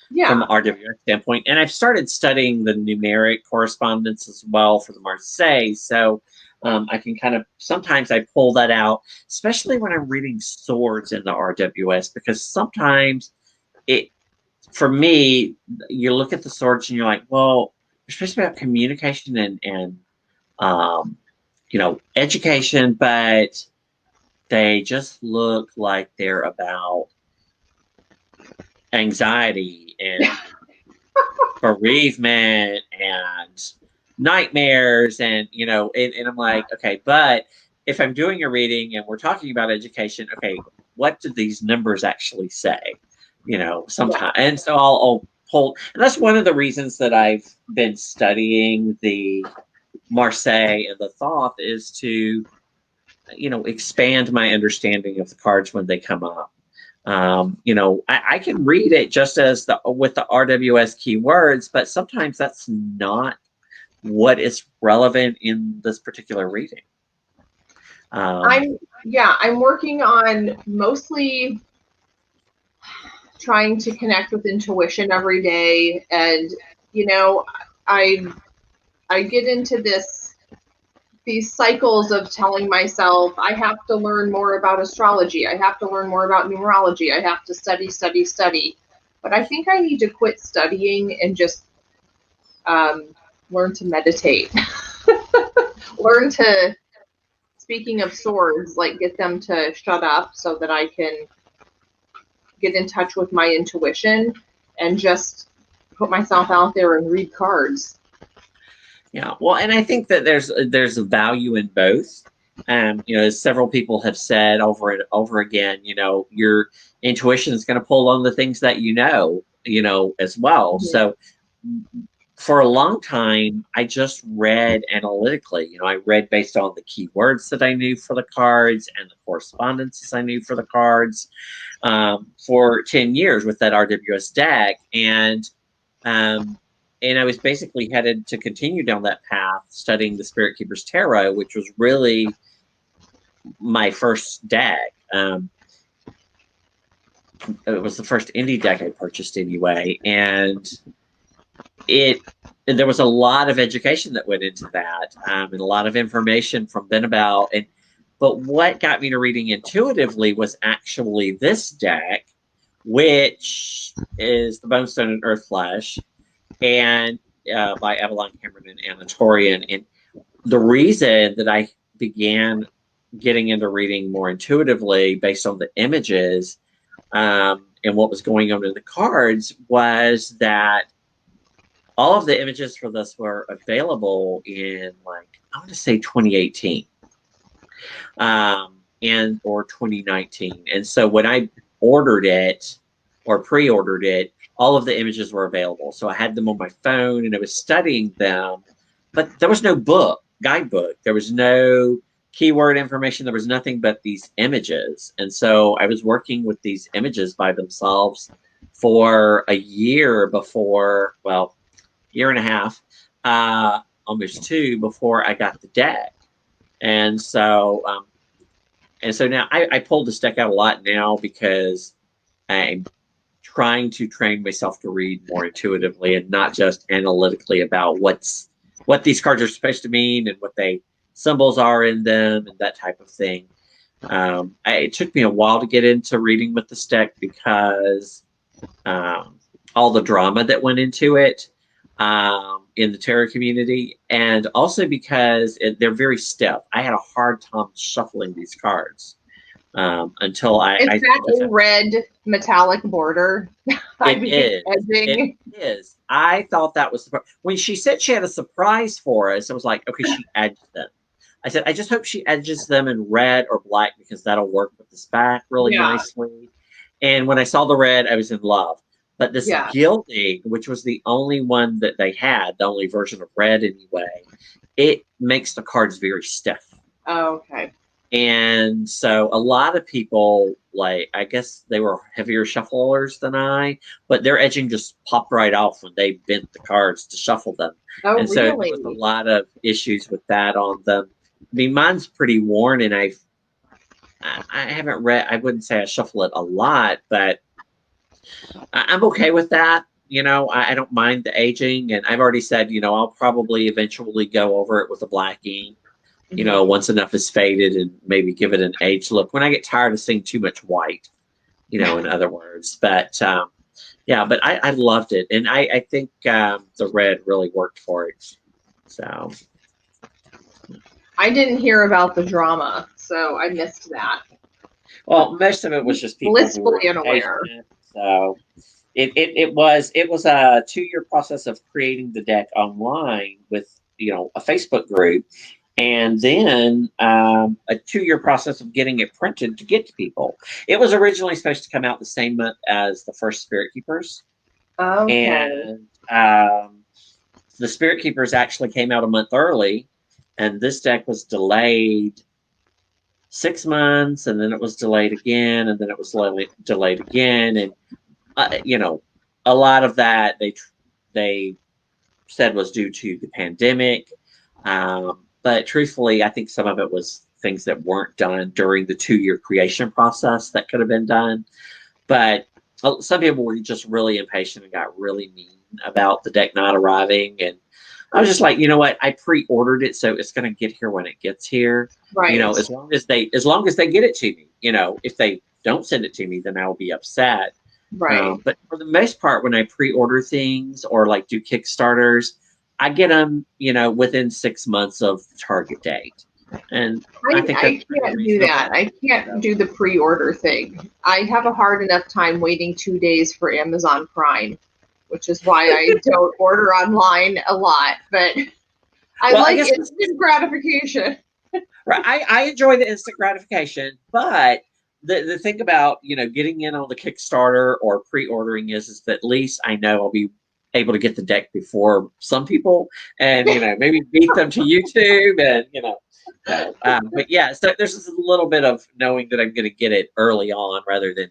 from an RWS standpoint. And I've started studying the numeric correspondence as well for the Marseille. So I can kind of, sometimes I pull that out, especially when I'm reading swords in the RWS, because sometimes for me, you look at the swords and you're like, well, especially about communication and you know, education, but they just look like they're about anxiety and bereavement and nightmares and, you know, and I'm like, okay, but if I'm doing a reading and we're talking about education, okay, what do these numbers actually say? You know, sometimes, and so I'll pull, and that's one of the reasons that I've been studying the Marseille and the Thoth is to, you know, expand my understanding of the cards when they come up. You know, I can read it just as with the RWS keywords, but sometimes that's not what is relevant in this particular reading. I'm working on mostly trying to connect with intuition every day, and you know, I get into these cycles of telling myself I have to learn more about astrology, I have to learn more about numerology, I have to study. But I think I need to quit studying and just learn to meditate. Learn to, speaking of swords, like get them to shut up so that I can get in touch with my intuition and just put myself out there and read cards. Yeah, well, and I think that there's a value in both. You know, as several people have said over and over again, you know, your intuition is going to pull on the things that you know, as well. Mm-hmm. So for a long time, I just read analytically. You know, I read based on the keywords that I knew for the cards and the correspondences I knew for the cards for 10 years with that RWS deck. And I was basically headed to continue down that path, studying the Spirit Keeper's Tarot, which was really my first deck. It was the first indie deck I purchased anyway. And there was a lot of education that went into that, and a lot of information from then about. But what got me to reading intuitively was actually this deck, which is the Bonestone and Earthflesh, and by Evelyn Cameron and Anna Torian. And the reason that I began getting into reading more intuitively based on the images, and and what was going on in the cards was that all of the images for this were available in, like, I want to say 2018, and or 2019. And so when I ordered it or pre-ordered it, all of the images were available. So I had them on my phone and I was studying them, but there was no guidebook. There was no keyword information. There was nothing but these images. And so I was working with these images by themselves for a year before, well, year and a half, almost two, before I got the deck. And so, now I pulled this deck out a lot now because I'm trying to train myself to read more intuitively and not just analytically about what these cards are supposed to mean and what they symbols are in them and that type of thing. It took me a while to get into reading with this deck because all the drama that went into it in the tarot community, and also because they're very stiff. I had a hard time shuffling these cards until Is that a red metallic border? It is. It is. I thought that was when she said she had a surprise for us. I was like, okay, she edged them. I said, I just hope she edges them in red or black because that'll work with this back really nicely. And when I saw the red, I was in love. But this gilding, which was the only one that they had, the only version of red anyway, it makes the cards very stiff. Oh, okay. And so a lot of people, like, I guess they were heavier shufflers than I, but their edging just popped right off when they bent the cards to shuffle them. Oh, and so there was a lot of issues with that on them. I mean, mine's pretty worn, and I haven't read, I wouldn't say I shuffle it a lot, but I'm okay with that. You know, I don't mind the aging, and I've already said, you know, I'll probably eventually go over it with a black ink, you know, once enough is faded, and maybe give it an age look when I get tired of seeing too much white, you know, in other words. But yeah, but I loved it. And I think the red really worked for it. So I didn't hear about the drama, so I missed that. Well, most of it was just people blissfully unaware. So it was a 2-year process of creating the deck online with, you know, a Facebook group, and then a 2-year process of getting it printed to get to people. It was originally supposed to come out the same month as the first Spirit Keepers. Okay. And the Spirit Keepers actually came out a month early, and this deck was delayed 6 months, and then it was delayed again, and then it was delayed again. And, you know, a lot of that they said was due to the pandemic. But truthfully, I think some of it was things that weren't done during the 2-year creation process that could have been done. But some people were just really impatient and got really mean about the deck not arriving. And I was just like, you know what? I pre-ordered it, so it's going to get here when it gets here. Right. You know, as long as they get it to me. You know, if they don't send it to me, then I will be upset. Right. But for the most part, when I pre-order things or like do Kickstarters, I get them, you know, within 6 months of the target date. And I think I can't do that. I can't do the pre-order thing. I have a hard enough time waiting 2 days for Amazon Prime, which is why I don't order online a lot. But I like instant gratification. Right. I enjoy the instant gratification, but the thing about, you know, getting in on the Kickstarter or pre-ordering is that at least I know I'll be able to get the deck before some people, and, you know, maybe beat them to YouTube, and, you know. But yeah, so there's just a little bit of knowing that I'm going to get it early on rather than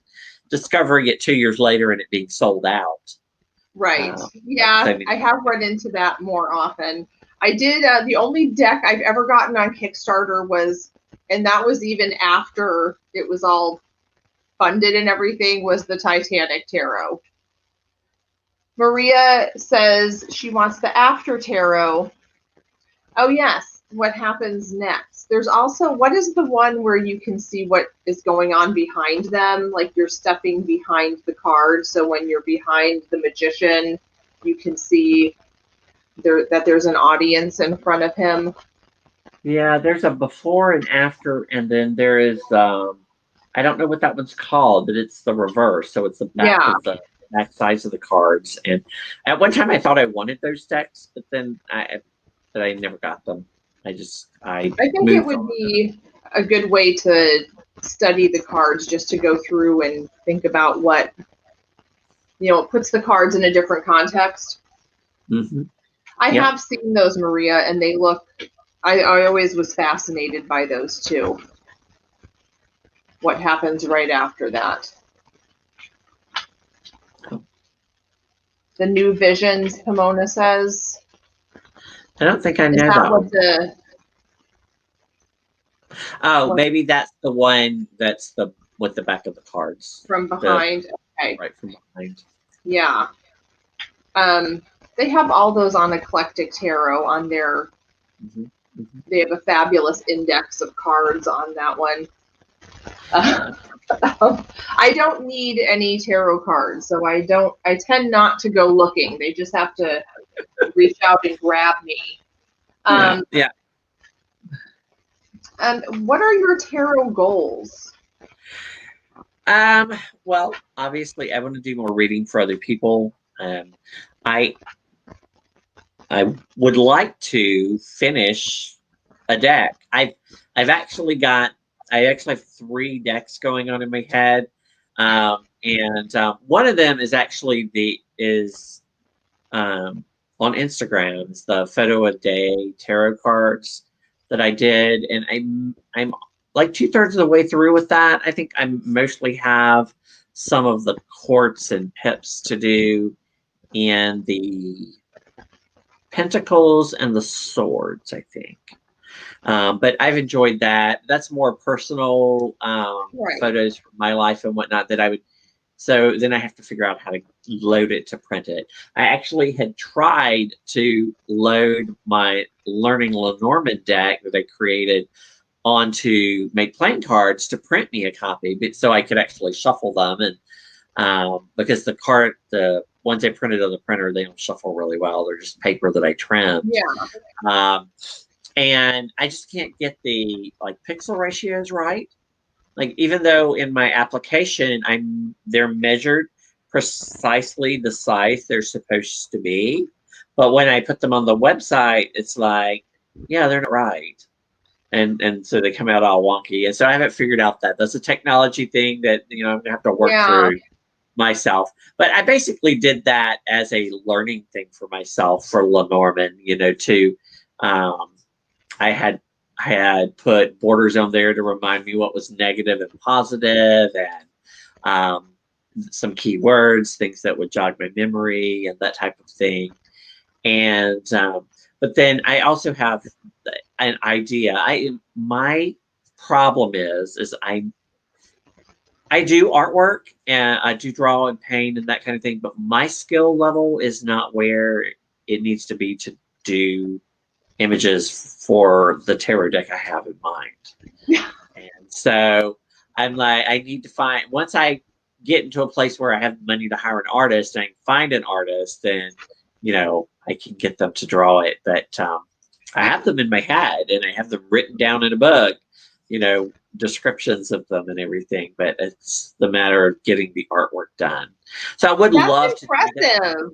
discovering it 2 years later and it being sold out. Right. Yeah, I have run into that more often. I did. The only deck I've ever gotten on Kickstarter was, and that was even after it was all funded and everything, was the Titanic Tarot. Maria says she wants the After Tarot. Oh, yes. What happens next? There's also, what is the one where you can see what is going on behind them? Like you're stepping behind the card. So when you're behind the magician, you can see that there's an audience in front of him. Yeah, there's a before and after, and then there is, I I don't know what that one's called, but it's the reverse. So it's the back Yeah. of the back sides of the cards. And at one time I thought I wanted those decks, but then I never got them. I I think it moved would on. be a good way to study the cards, just to go through and think about what, it puts the cards in a different context. Mm-hmm. I Yep. have seen those, Maria, and they look, I always was fascinated by those too. What happens right after that? The new visions, Pomona says. I don't think I Is know that that what one. the... Oh, what, maybe that's the one that's the with the back of the cards. from behind? Okay. Right from behind. Yeah. They have all those on Eclectic Tarot on their... Mm-hmm. Mm-hmm. They have a fabulous index of cards on that one. I don't need any tarot cards, so I tend not to go looking. They just have to reach out and grab me. Yeah. And what are your tarot goals? Well, obviously I want to do more reading for other people. I would like to finish a deck. I've actually got I actually have 3 decks going on in my head. And one of them is actually on Instagram. It's the photo a day tarot cards that I did, and I'm like 2/3 of the way through with that. I think I mostly have some of the quartz and pips to do, and the pentacles and the swords, I think. But I've enjoyed that. That's more personal Right. photos from my life and whatnot that I would. So then I have to figure out how to load it to print it. I actually had tried to load my Learning Lenormand deck that I created onto Make Playing Cards to print me a copy, but so I could actually shuffle them. And because the ones I printed on the printer, they don't shuffle really well. They're just paper that I trimmed. Yeah. And I just can't get the pixel ratios right. Like, even though in my application they're measured precisely the size they're supposed to be, but when I put them on the website, it's like, yeah, they're not right, and so they come out all wonky. And so I haven't figured out that's a technology thing that I'm gonna have to work Yeah. through myself. But I basically did that as a learning thing for myself for Lenormand, to I had put borders on there to remind me what was negative and positive, and some keywords, things that would jog my memory, and that type of thing. And but then I also have an idea. My problem is I do artwork and I do draw and paint and that kind of thing, but my skill level is not where it needs to be to do images for the tarot deck I have in mind. Yeah. And so I'm like, I need to find, once I get into a place where I have money to hire an artist and I can find an artist, then, I can get them to draw it. But I have them in my head and I have them written down in a book, descriptions of them and everything, but it's the matter of getting the artwork done. So I would love to do that.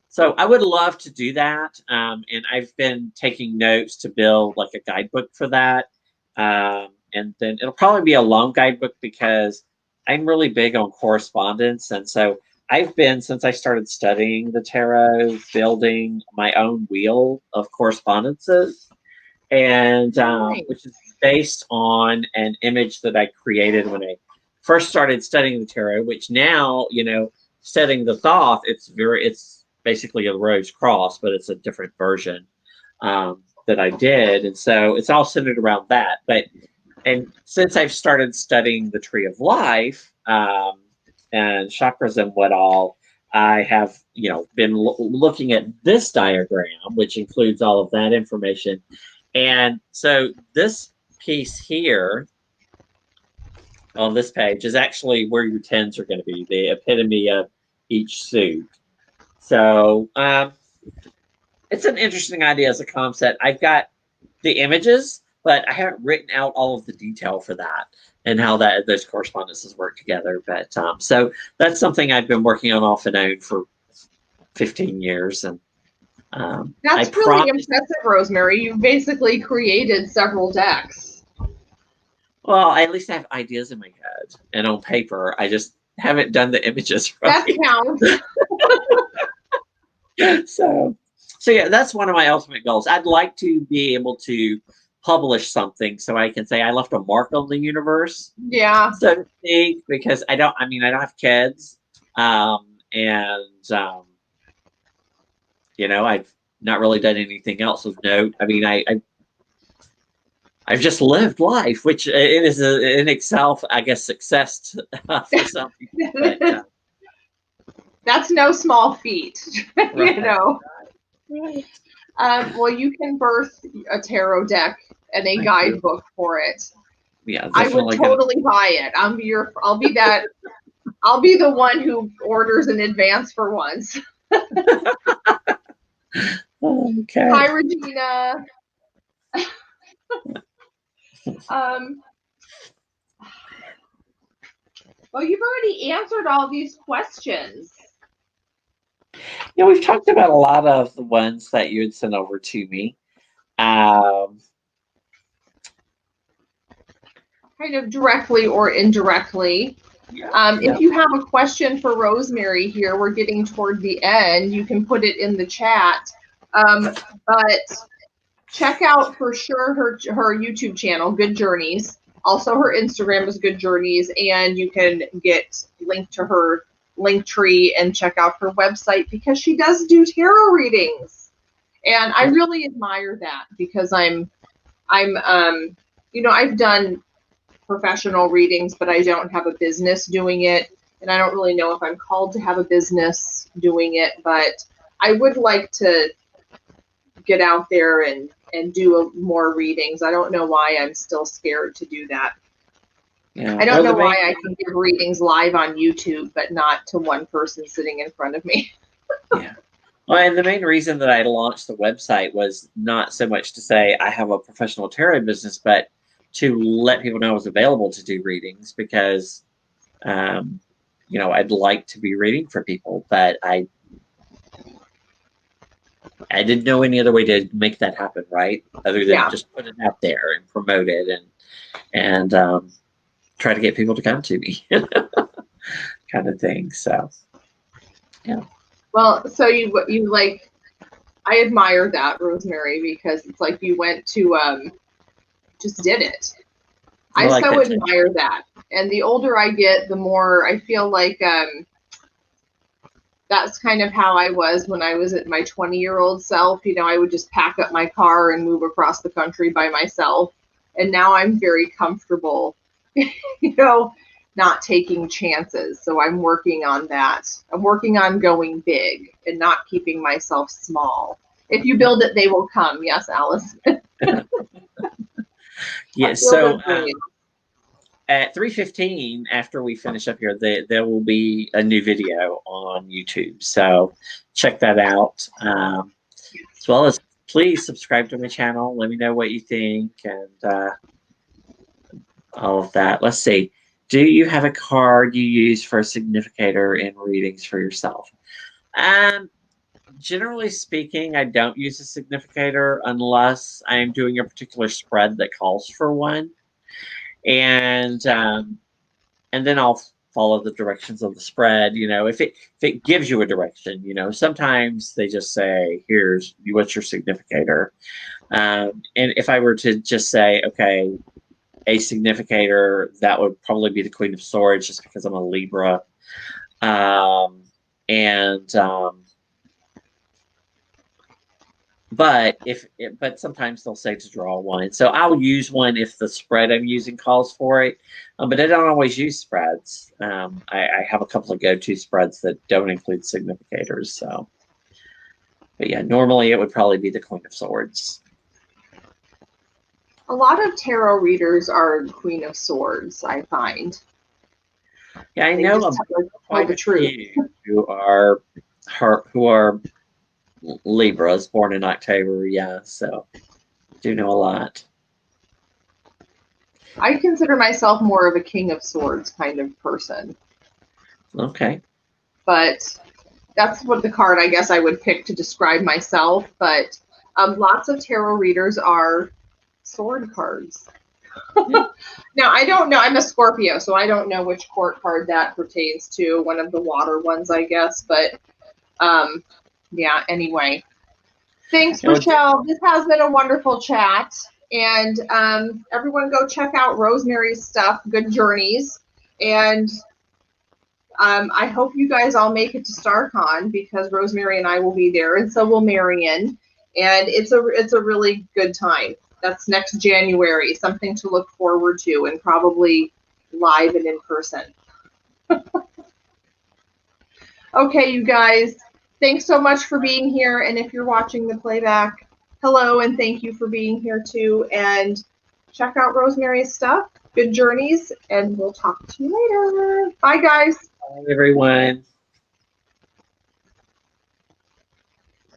So I would love to do that. And I've been taking notes to build like a guidebook for that. And then it'll probably be a long guidebook because I'm really big on correspondence. And so I've been, since I started studying the tarot, building my own wheel of correspondences, and which is based on an image that I created when I first started studying the tarot, which now, studying the Thoth, it's basically a rose cross, but it's a different version that I did. And so it's all centered around that. And since I've started studying the Tree of Life and chakras and what all, I have, been looking at this diagram, which includes all of that information. And so this piece here on this page is actually where your 10s are going to be, the epitome of each suit. So it's an interesting idea as a concept. I've got the images, but I haven't written out all of the detail for that and how those correspondences work together. But so that's something I've been working on off and on for 15 years, and I That's really promise. impressive, Rosemary. You basically created several decks. Well, I at least have ideas in my head and on paper. I just haven't done the images right. That counts. So yeah, that's one of my ultimate goals. I'd like to be able to publish something so I can say I left a mark on the universe, Yeah. so to speak, because I don't have kids. And I've not really done anything else of note. I mean, I've just lived life, which it is in itself, I guess, success for some people. But, that's no small feat, right. Right. Well, you can birth a tarot deck and a guidebook for it. Yeah, I would totally buy it. I'll be the one who orders in advance for once. Okay. Hi, Regina. Well, you've already answered all these questions. Yeah, we've talked about a lot of the ones that you had sent over to me. Kind of directly or indirectly. If you have a question for Rosemary here, we're getting toward the end. You can put it in the chat. But check out for sure her YouTube channel, Good Journeys. Also, her Instagram is Good Journeys, and you can get linked to her Linktree and check out her website because she does do tarot readings, and I really admire that because I've done professional readings, but I don't have a business doing it, and I don't really know if I'm called to have a business doing it, but I would like to get out there and do more readings. I don't know why I'm still scared to do that. Yeah. I don't know why I can give readings live on YouTube, but not to one person sitting in front of me. Yeah. Well, and the main reason that I launched the website was not so much to say I have a professional tarot business, but to let people know I was available to do readings because, I'd like to be reading for people, but I didn't know any other way to make that happen, right? Other than just put it out there and promote it and try to get people to come to me, kind of thing. So, yeah. Well, so you like, I admire that, Rosemary, because it's like you went to just did it. I so admire that. And the older I get, the more I feel like that's kind of how I was when I was at my 20-year-old self. I would just pack up my car and move across the country by myself. And now I'm very comfortable, not taking chances. So I'm working on that. I'm working on going big and not keeping myself small. If you build it, they will come. Yes, Alice. Yes. So at 3:15, after we finish up here, there will be a new video on YouTube. So check that out. As well as please subscribe to my channel. Let me know what you think and all of that. Let's see. Do you have a card you use for a significator in readings for yourself? Generally speaking, I don't use a significator unless I am doing a particular spread that calls for one. And then I'll follow the directions of the spread. If it gives you a direction, sometimes they just say, "Here's what's your significator." And if I were to just say, okay, a significator, that would probably be the Queen of Swords, just because I'm a Libra. But sometimes they'll say to draw one. So I'll use one if the spread I'm using calls for it. But I don't always use spreads. I have a couple of go-to spreads that don't include significators. So, but yeah, normally it would probably be the Queen of Swords. A lot of tarot readers are Queen of Swords, I find. Yeah, I know quite a few who are Libras born in October. Yeah, so do know a lot. I consider myself more of a King of Swords kind of person. Okay. But that's what the card I guess I would pick to describe myself. But lots of tarot readers are sword cards. Now, I don't know. I'm a Scorpio, so I don't know which court card that pertains to. One of the water ones, I guess. But yeah, anyway. Thanks, Rochelle. This has been a wonderful chat. And everyone go check out Rosemary's stuff, Good Journeys. And I hope you guys all make it to StarCon because Rosemary and I will be there, and so will Marion. And it's a really good time. That's next January, something to look forward to, and probably live and in person. Okay, you guys, thanks so much for being here. And if you're watching the playback, hello, and thank you for being here too. And check out Rosemary's stuff. Good journeys, and we'll talk to you later. Bye, guys. Bye, everyone.